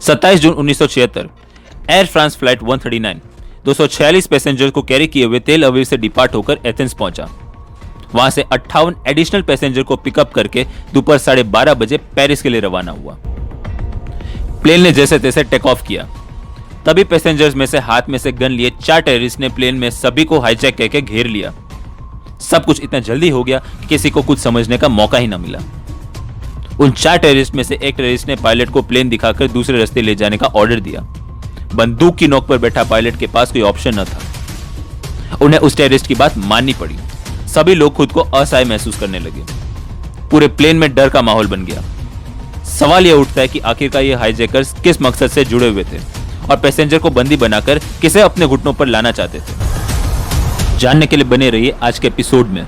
27 जून 1976 air France flight 139 246 passengers को carry किए हुए तेल अवीव से डिपार्ट होकर एथेंस पहुंचा। वहां से 58 एडिशनल पैसेंजर को पिकअप करके दोपहर 12:30 बजे पेरिस के लिए रवाना हुआ। प्लेन ने जैसे तैसे टेक ऑफ किया। तभी पैसेंजर्स में से हाथ में से गन लिए 4 टेररिस्ट ने प्लेन में सभी को हाईजैक करके घेर लिया। सब कुछ इतना जल्दी हो गया कि किसी को कुछ समझने का मौका ही न मिला। उन 4 टेररिस्ट में से एक टेररिस्ट ने पायलट को प्लेन दिखाकर दूसरे रास्ते ले जाने का ऑर्डर दिया। बंदूक की नोक पर बैठा पायलट के पास कोई ऑप्शन न था। उन्हें उस टेररिस्ट की बात माननी पड़ी। सभी लोग खुद को असहाय महसूस करने लगे। पूरे प्लेन में डर का माहौल बन गया। सवाल यह उठता है कि आखिरकार ये हाईजैकर्स किस मकसद से जुड़े हुए थे और पैसेंजर को बंदी बनाकर किसे अपने घुटनों पर लाना चाहते थे। जानने के लिए बने रहिए आज के एपिसोड में।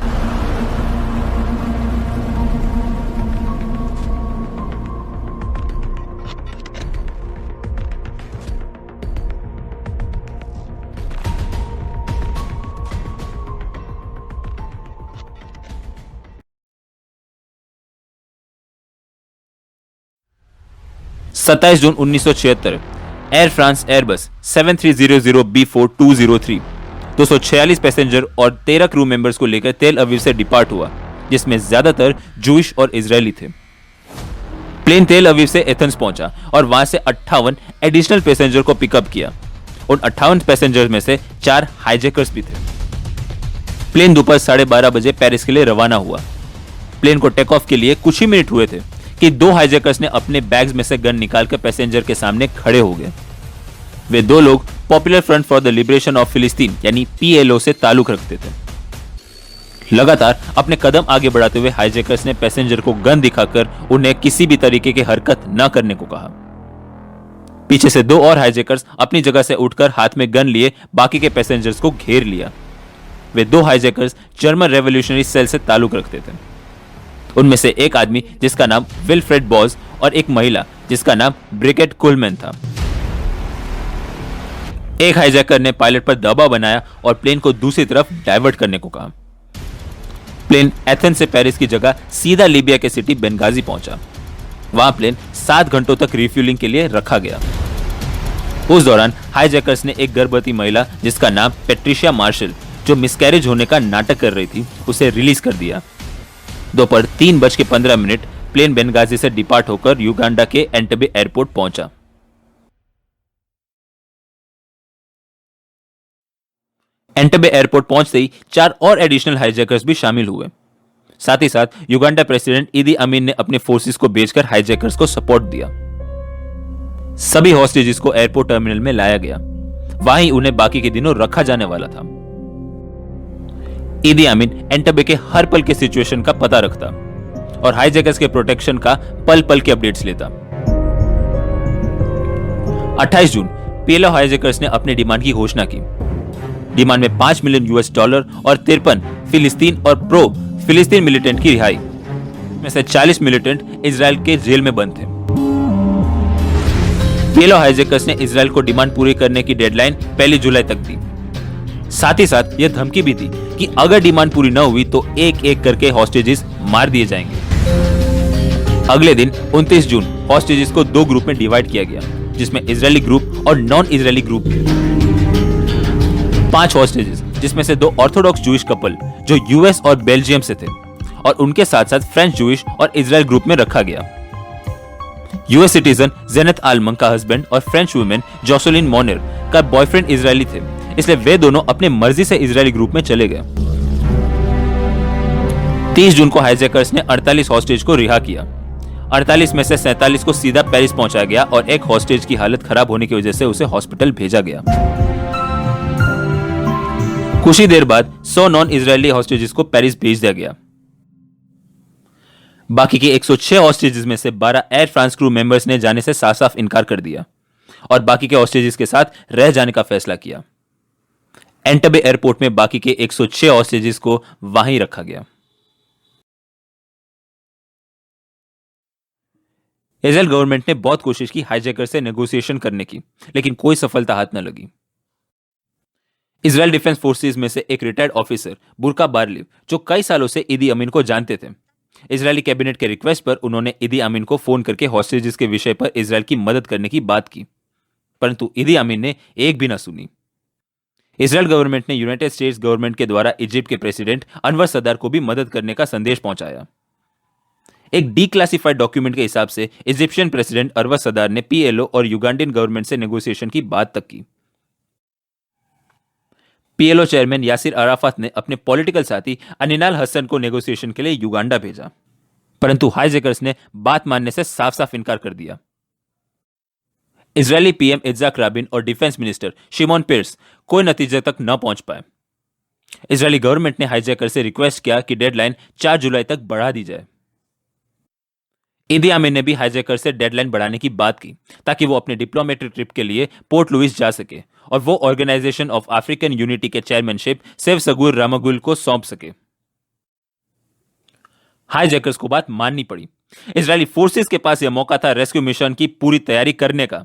सत्ताईस जून 1976 air France Airbus 7300 B4 203 246 passenger और 13 क्रू मेंबर्स को लेकर तेल अवीव से डिपार्ट हुआ, जिसमें ज्यादातर जूइश और इजरायली थे। प्लेन तेल अवीव से एथेंस पहुंचा और वहां से 58 एडिशनल पैसेंजर को पिकअप किया। उन 58 पैसेंजर में से 4 हाईजैकर्स भी थे। प्लेन दोपहर 12:30 बजे पेरिस के लिए रवाना हुआ। प्लेन को टेक ऑफ के लिए कुछ ही मिनट हुए थे कि 2 हाईजैकर्स ने अपने बैग्स में से गन निकालकर पैसेंजर के सामने खड़े हो गए। वे 2 लोग popular front for the liberation of फिलिस्तीन यानी PLO से ताल्लुक रखते थे। लगातार अपने कदम आगे बढ़ाते हुए हाईजैकर्स ने पैसेंजर को गन दिखाकर उन्हें किसी भी तरीके की हरकत न करने को कहा। पीछे से 2 और हाईजैकर्स अपनी जगह से उठकर हाथ में गन लिए बाकी के पैसेंजर्स को घेर लिया। वे 2 हाईजैकर्स जर्मन रेवोल्यूशनरी सेल से ताल्लुक रखते थे। उनमें से एक आदमी जिसका नाम विल्फ्रेड बॉज और एक महिला जिसका नाम ब्रिकेट कुलमैन था। एक हाईजैकर ने पायलट पर दबाव बनाया और प्लेन को दूसरी तरफ डाइवर्ट करने को कहा। प्लेन एथेंस से पेरिस की जगह सीधा लीबिया के सिटी बेनगाजी पहुंचा। वहां प्लेन 7 घंटों तक रिफ्यूलिंग के लिए रखा गया। उस दौरान हाईजैकर्स ने एक गर्भवती महिला जिसका नाम पेट्रिशिया मार्शल, जो मिसकैरेज होने का नाटक कर रही थी, उसे रिलीज कर दिया। दोपहर 3:15 प्लेन बेनगाजी से डिपार्ट होकर युगांडा के एंटेबे एयरपोर्ट पहुंचा। एंटेबे एयरपोर्ट पहुंचते ही 4 और एडिशनल हाईजैकर्स भी शामिल हुए। साथ ही साथ युगांडा प्रेसिडेंट ईदी अमीन ने अपने फोर्सेस को भेजकर हाईजैकर्स को सपोर्ट दिया। सभी हॉस्टेजेस को एयरपोर्ट टर्मिनल में लाया गया। वहीं उन्हें बाकी के दिनों रखा जाने वाला था। ईदी अमीन एंटेबे के हर पल के सिचुएशन का पता रखता और हाईजैकर्स के प्रोटेक्शन का पल पल के अपडेट्स लेता। 28 जून PLO हाईजैकर्स ने अपनी डिमांड की घोषणा की। डिमांड में $5 मिलियन और 53 फिलिस्तीन और प्रो फिलिस्तीन मिलिटेंट की रिहाई, में से 40 मिलिटेंट इजराइल के जेल में बंद थे। PLO हाईजैकर्स ने इजराइल को डिमांड पूरी करने की डेडलाइन 1 जुलाई तक दी। साथ ही साथ यह धमकी भी दी कि अगर डिमांड पूरी न हुई तो एक एक करके हॉस्टेजेस मार दिए जाएंगे। अगले दिन 29 जून हॉस्टेजेस को 2 ग्रुप में डिवाइड किया गया, जिसमें इजरायली ग्रुप और नॉन इजरायली ग्रुप थे। 5 हॉस्टेजेस, जिसमें से 2 ऑर्थोडॉक्स जूइश कपल जो US और बेल्जियम से थे और उनके साथ साथ फ्रेंच जूइश और इजराइल ग्रुप में रखा गया। US सिटीजन जेनेत आलमंग का हस्बैंड और फ्रेंच वुमेन जोसेलिन मोनेर का बॉयफ्रेंड इजरायली थे, इसलिए वे दोनों अपने मर्जी से इजरायली ग्रुप में चले गए। 30 जून को हाईजैकर्स ने 48 हॉस्टेज को रिहा किया। 48 में से 47 को सीधा पेरिस पहुंचा गया और एक हॉस्टेज की हालत खराब होने की वजह से उसे हॉस्पिटल भेजा गया। कुछ ही देर बाद 100 नॉन इजरायली हॉस्टेजेस को पेरिस भेज दिया गया। बाकी के 106 हॉस्टेजेस में से 12 एयर फ्रांस क्रू मेंबर्स ने जाने से साफ साफ इनकार कर दिया और बाकी के हॉस्टेजेस के साथ रह जाने का फैसला किया। एंटेबे एयरपोर्ट में बाकी के 106 हॉस्टेजेस को वहीं रखा गया। इजराइल गवर्नमेंट ने बहुत कोशिश की हाईजैकर से नेगोशिएशन करने की, लेकिन कोई सफलता हाथ न लगी। इजराइल डिफेंस फोर्सेस में से एक रिटायर्ड ऑफिसर बुरका बारलिव, जो कई सालों से ईदी अमीन को जानते थे, इजरायली कैबिनेट के रिक्वेस्ट पर उन्होंने इदी अमीन को फोन करके हॉस्टेजेस के विषय पर इजरायल की मदद करने की बात की, परंतु इदी अमीन ने एक भी न सुनी। इजरायल गवर्नमेंट ने यूनाइटेड स्टेट्स गवर्नमेंट के द्वारा इजिप्ट के प्रेसिडेंट अनवर सदार को भी मदद करने का संदेश पहुंचाया। एक डीक्लासिफाइड डॉक्यूमेंट के हिसाब से इजिप्शियन प्रेसिडेंट अनवर सदार ने पीएलओ और युगांडियन गवर्नमेंट से नेगोशिएशन की बात तक की। पीएलओ चेयरमैन यासिर अराफात ने अपने पॉलिटिकल साथी अनिनाल हसन को नेगोशिएशन के लिए युगांडा भेजा, परंतु हाईजैकर्स ने बात मानने से साफ साफ इनकार कर दिया। इजरायली पीएम इत्जाक राबिन और डिफेंस मिनिस्टर शिमोन पेर्स कोई नतीजे तक न पहुंच पाए। इजरायली गवर्नमेंट ने हाईजैकर से रिक्वेस्ट किया कि डेडलाइन 4 जुलाई तक बढ़ा दी जाए। इदी अमीन ने भी हाईजैकर से डेडलाइन बढ़ाने की बात की ताकि वो अपने डिप्लोमेटिक ट्रिप के लिए पोर्ट लुइस जा सके और वो ऑर्गेनाइजेशन ऑफ अफ्रीकन यूनिटी के चेयरमैनशिप सेव सगुर रामागुल को सौंप सके। हाईजैकर्स को बात माननी पड़ी। इजरायली फोर्सेस के पास यह मौका था रेस्क्यू मिशन की पूरी तैयारी करने का।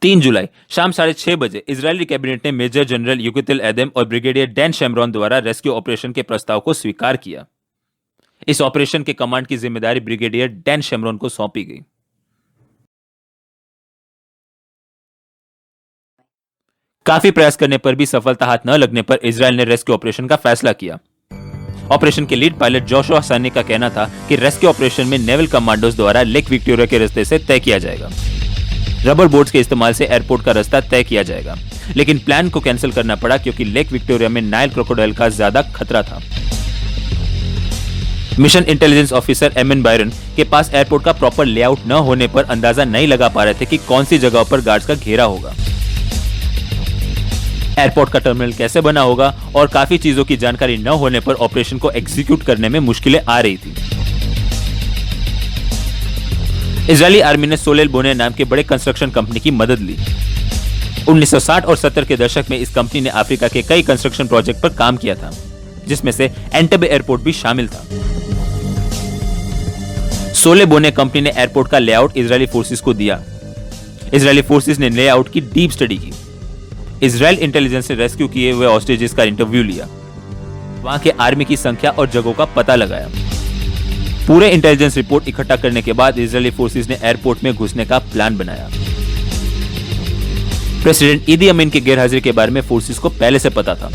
3 जुलाई शाम 6:30 बजे इजरायली कैबिनेट ने मेजर जनरल युगितिल एदम और ब्रिगेडियर डैन शेमरॉन द्वारा रेस्क्यू ऑपरेशन के प्रस्ताव को स्वीकार किया। इस ऑपरेशन के कमांड की जिम्मेदारी ब्रिगेडियर डैन शेमरॉन को सौंपी गई। काफी प्रयास करने पर भी सफलता हाथ न लगने पर इजरायल ने रेस्क्यू ऑपरेशन का फैसला किया। ऑपरेशन के लीड पायलट जोशुआ सानी का कहना था कि रेस्क्यू ऑपरेशन में नेवल कमांडोज द्वारा लेक विक्टोरिया के रास्ते से तय किया जाएगा। रबर बोट्स के इस्तेमाल से एयरपोर्ट का रास्ता तय किया जाएगा, लेकिन प्लान को कैंसिल करना पड़ा क्योंकि लेक विक्टोरिया में नाइल क्रोकोडाइल का ज्यादा खतरा था। Mission intelligence officer MN Byron के पास एयरपोर्ट का प्रॉपर लेआउट न होने पर अंदाजा नहीं लगा पा रहे थे कि कौन सी जगह पर गार्ड्स का घेरा होगा, एयरपोर्ट का टर्मिनल कैसे बना होगा और काफी चीजों की जानकारी न होने पर ऑपरेशन को एग्जीक्यूट करने में मुश्किलें आ रही थी। इजरायली आर्मी ने सोलेल बोने नाम के बड़े कंस्ट्रक्शन कंपनी की मदद ली। 1960 और 70 के दशक में इस कंपनी ने अफ्रीका के कई कंस्ट्रक्शन प्रोजेक्ट पर काम किया था, जिसमें से एंटेबे एयरपोर्ट भी शामिल था। सोले बोने कंपनी ने एयरपोर्ट का लेआउट इजरायली फोर्सेस को दिया। इजरायली फोर्सेस ने लेआउट की डीप स्टडी की। इजरायल इंटेलिजेंस ने रेस्क्यू किए हुए हॉस्टेजेस का इंटरव्यू लिया, वहां के आर्मी की संख्या और जगहों का पता लगाया। पूरे इंटेलिजेंस रिपोर्ट इकट्ठा करने के बाद इजरायली फोर्सेस ने एयरपोर्ट में घुसने का प्लान बनाया। प्रेसिडेंट इदी अमीन की गैरहाजिरी के बारे में फोर्सेस को पहले से पता था।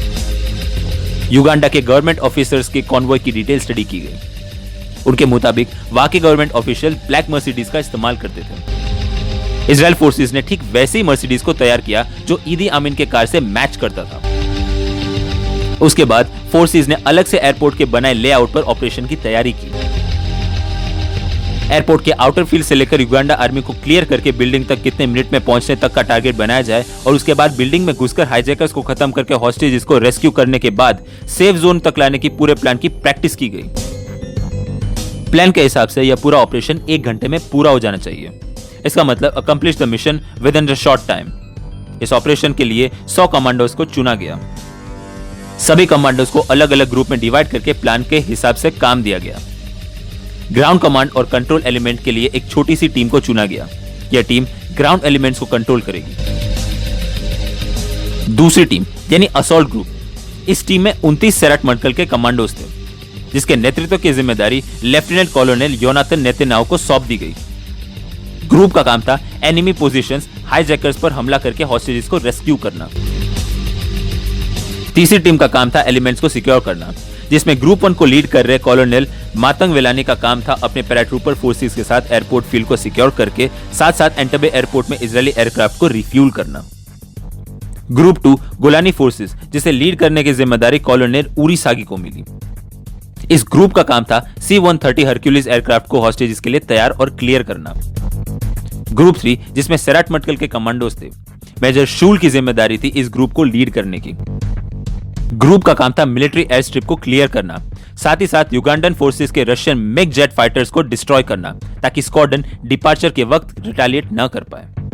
युगांडा के गवर्नमेंट ऑफिसर्स के कॉन्वॉय की डिटेल स्टडी की गई। उनके मुताबिक वहां के गवर्नमेंट ऑफिशियल ब्लैक मर्सिडीज का इस्तेमाल करते थे। इजरायल फोर्सेस ने ठीक वैसी मर्सिडीज को तैयार किया जो इदी अमीन के कार से मैच करता था। उसके बाद फोर्सेस ने अलग से एयरपोर्ट के बनाए लेआउट पर ऑपरेशन की तैयारी की। एयरपोर्ट के आउटर फील्ड से लेकर युगांडा आर्मी को क्लियर करके बिल्डिंग तक कितने मिनट में पहुंचने तक का टारगेट बनाया जाए और उसके बाद बिल्डिंग में घुसकर हाईजैकर्स को खत्म करके हॉस्टेजेस को रेस्क्यू करने के बाद सेफ जोन तक लाने की पूरे प्लान की प्रैक्टिस की गई। प्लान के हिसाब से यह पूरा ऑपरेशन 1 घंटे में पूरा हो जाना चाहिए। इसका मतलब accomplish the mission with in the short time. इस ऑपरेशन के लिए 100 कमांडोज को चुना गया। सभी कमांडोज को अलग अलग ग्रुप में डिवाइड करके प्लान के हिसाब से काम दिया गया। ग्राउंड कमांड और कंट्रोल एलिमेंट के लिए एक छोटी सी टीम को चुना गया। यह टीम ग्राउंड एलिमेंट्स को कंट्रोल करेगी। दूसरी टीम यानी असॉल्ट ग्रुप, इस टीम में 29 सेराट मर्कल के कमांडोज थे, जिसके नेतृत्व की जिम्मेदारी लेफ्टिनेंट कॉलोनल योनाथन नेतन्याहू को सौंप दी गई। ग्रुप का काम था एनिमी पोजीशंस, हाईजैकर्स पर हमला करके हॉस्टेजेस को रेस्क्यू करना। तीसरी टीम का काम था एलिमेंट्स को सिक्योर करना, जिसमें ग्रुप 1 को लीड कर रहे कॉलोनल मातंग वेलानी का काम था अपने पैराट्रूपर फोर्सेस के साथ एयरपोर्ट फील्ड को सिक्योर करके साथ साथ एंटेबे एयरपोर्ट में इजरायली एयरक्राफ्ट को रिफ्यूल करना। ग्रुप 2 गोलानी फोर्सेस, जिसे लीड करने की जिम्मेदारी कॉलोनल उरी सागी को मिली। इस ग्रुप का काम था C-130 हरक्यूलिस एयरक्राफ्ट को हॉस्टेजेस के लिए तैयार और क्लियर करना। ग्रुप 3, जिसमें सेराट मटकल के कमांडोज थे, मेजर शूल की जिम्मेदारी थी इस ग्रुप को लीड करने की। ग्रुप का काम था मिलिट्री एयर स्ट्रिप को क्लियर करना, साथ ही साथ युगांडन फोर्सेस के रशियन मिग जेट फाइटर्स को डिस्ट्रॉय करना ताकि स्क्वाड्रन डिपार्चर के वक्त रिटेलिएट न कर पाए।